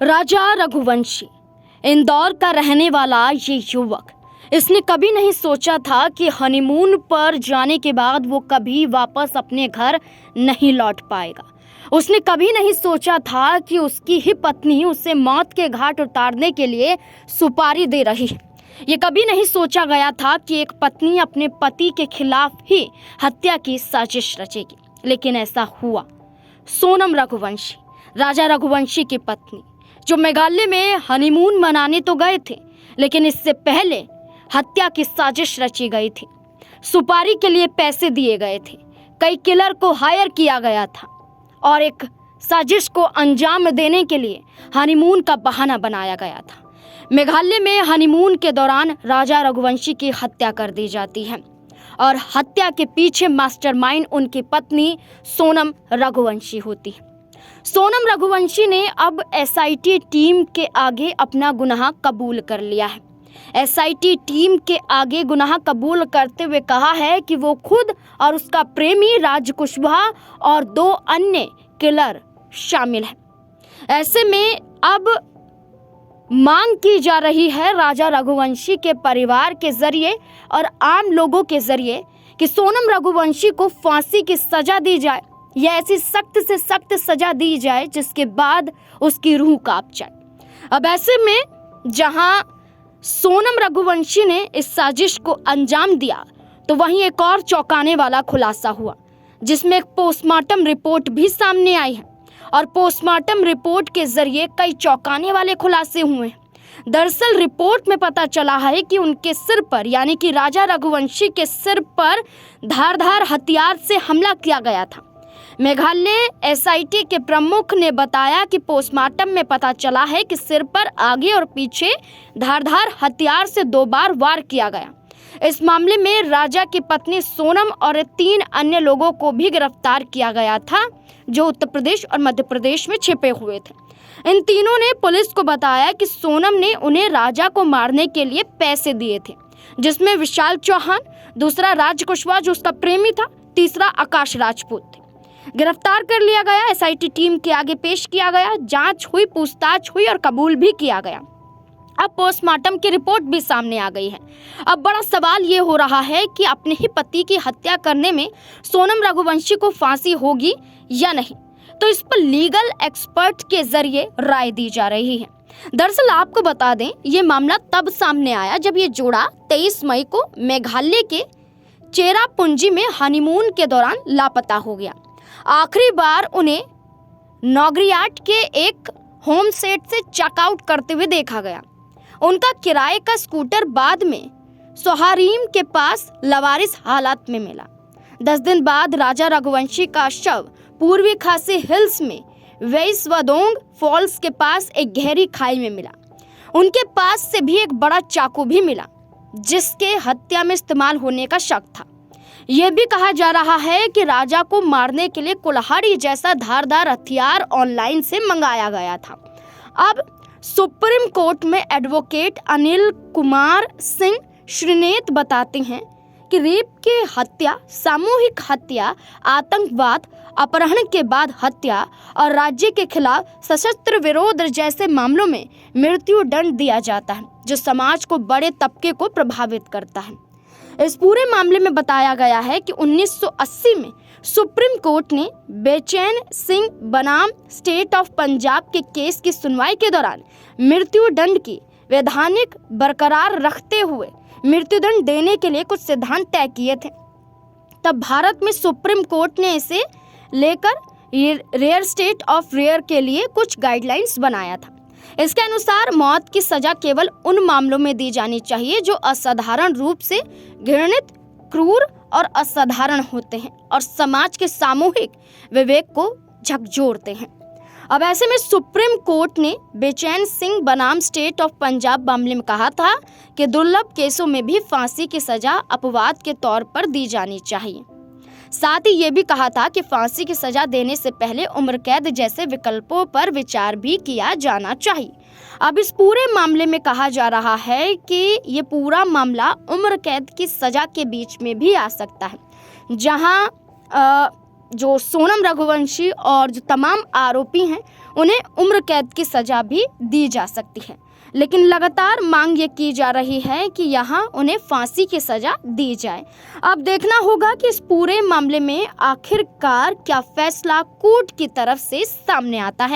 राजा रघुवंशी, इंदौर का रहने वाला ये युवक, इसने कभी नहीं सोचा था कि हनीमून पर जाने के बाद वो कभी वापस अपने घर नहीं लौट पाएगा। उसने कभी नहीं सोचा था कि उसकी ही पत्नी उसे मौत के घाट उतारने के लिए सुपारी दे रही है। ये कभी नहीं सोचा गया था कि एक पत्नी अपने पति के खिलाफ ही हत्या की साजिश रचेगी, लेकिन ऐसा हुआ। सोनम रघुवंशी, राजा रघुवंशी की पत्नी, जो मेघालय में हनीमून मनाने तो गए थे, लेकिन इससे पहले हत्या की साजिश रची गई थी। सुपारी के लिए पैसे दिए गए थे, कई किलर को हायर किया गया था और एक साजिश को अंजाम देने के लिए हनीमून का बहाना बनाया गया था। मेघालय में हनीमून के दौरान राजा रघुवंशी की हत्या कर दी जाती है और हत्या के पीछे मास्टरमाइंड उनकी पत्नी सोनम रघुवंशी होती है। सोनम रघुवंशी ने अब एसआईटी टीम के आगे अपना गुनाह कबूल कर लिया है। एसआईटी टीम के आगे गुनाह कबूल करते हुए कहा है कि वो खुद और उसका प्रेमी राज कुशवाहा और 2 अन्य किलर शामिल हैं। ऐसे में अब मांग की जा रही है राजा रघुवंशी के परिवार के जरिए और आम लोगों के जरिए कि सोनम रघुवंशी को फांसी की सजा दी जाए या ऐसी सख्त से सख्त सजा दी जाए जिसके बाद उसकी रूह कांप जाए। अब ऐसे में जहां सोनम रघुवंशी ने इस साजिश को अंजाम दिया, तो वहीं एक और चौंकाने वाला खुलासा हुआ, जिसमें एक पोस्टमार्टम रिपोर्ट भी सामने आई है और पोस्टमार्टम रिपोर्ट के जरिए कई चौंकाने वाले खुलासे हुए हैं। दरअसल रिपोर्ट में पता चला है कि उनके सिर पर, यानी कि राजा रघुवंशी के सिर पर धारदार हथियार से हमला किया गया था। मेघालय एसआईटी के प्रमुख ने बताया कि पोस्टमार्टम में पता चला है कि सिर पर आगे और पीछे धारदार हथियार से 2 बार वार किया गया। इस मामले में राजा की पत्नी सोनम और 3 अन्य लोगों को भी गिरफ्तार किया गया था, जो उत्तर प्रदेश और मध्य प्रदेश में छिपे हुए थे। इन तीनों ने पुलिस को बताया कि सोनम ने उन्हें राजा को मारने के लिए पैसे दिए थे, जिसमें विशाल चौहान, दूसरा राज कुशवाहा जो उसका प्रेमी था, तीसरा आकाश राजपूत थे। गिरफ्तार कर लिया गया, एसआईटी टीम के आगे पेश किया गया, जांच हुई, पूछताछ हुई और कबूल भी किया गया। अब पोस्टमार्टम की रिपोर्ट भी सामने आ गई है। अब बड़ा सवाल ये हो रहा है कि अपने ही पति की हत्या करने में सोनम रघुवंशी को फांसी होगी या नहीं, तो इस पर लीगल एक्सपर्ट के जरिए राय दी जा रही है। दरअसल आपको बता दें, ये मामला तब सामने आया जब ये जोड़ा 23 मई को मेघालय के चेरापूंजी में हनीमून के दौरान लापता हो गया। आखिरी बार उन्हें नौगरियाट के एक होम सेट से चेकआउट करते हुए देखा गया। उनका किराए का स्कूटर बाद में सोहारीम के पास लवारिस हालात में मिला। 10 दिन बाद राजा रघुवंशी का शव पूर्वी खासी हिल्स में वेइसवदोंग फॉल्स के पास एक गहरी खाई में मिला। उनके पास से भी एक बड़ा चाकू भी मिला, जिसके हत्या में इस्तेमाल होने का शक था। यह भी कहा जा रहा है कि राजा को मारने के लिए कुल्हाड़ी जैसा धारदार हथियार ऑनलाइन से मंगाया गया था। अब सुप्रीम कोर्ट में एडवोकेट अनिल कुमार सिंह श्रीनेत बताते हैं कि रेप के हत्या, सामूहिक हत्या, आतंकवाद, अपहरण के बाद हत्या और राज्य के खिलाफ सशस्त्र विरोध जैसे मामलों में मृत्यु दंड दिया जाता है, जो समाज को बड़े तबके को प्रभावित करता है। इस पूरे मामले में बताया गया है कि 1980 में सुप्रीम कोर्ट ने बेचैन सिंह बनाम स्टेट ऑफ पंजाब के केस की सुनवाई के दौरान मृत्यु दंड की वैधानिक बरकरार रखते हुए मृत्युदंड देने के लिए कुछ सिद्धांत तय किए थे। तब भारत में सुप्रीम कोर्ट ने इसे लेकर रेयर स्टेट ऑफ रेयर के लिए कुछ गाइडलाइंस बनाया था। इसके अनुसार मौत की सजा केवल उन मामलों में दी जानी चाहिए जो असाधारण रूप से घृणित, क्रूर और असाधारण होते हैं और समाज के सामूहिक विवेक को झकझोरते हैं। अब ऐसे में सुप्रीम कोर्ट ने बेचैन सिंह बनाम स्टेट ऑफ पंजाब मामले में कहा था कि दुर्लभ केसों में भी फांसी की सजा अपवाद के तौर पर दी जानी चाहिए। साथ ही ये भी कहा था कि फांसी की सजा देने से पहले उम्र कैद जैसे विकल्पों पर विचार भी किया जाना चाहिए। अब इस पूरे मामले में कहा जा रहा है कि ये पूरा मामला उम्र कैद की सजा के बीच में भी आ सकता है, जहां जो सोनम रघुवंशी और जो तमाम आरोपी हैं उन्हें उम्र कैद की सजा भी दी जा सकती है। लेकिन लगातार मांग ये की जा रही है कि यहाँ उन्हें फांसी की सजा दी जाए। अब देखना होगा कि इस पूरे मामले में आखिरकार क्या फैसला कोर्ट की तरफ से सामने आता है।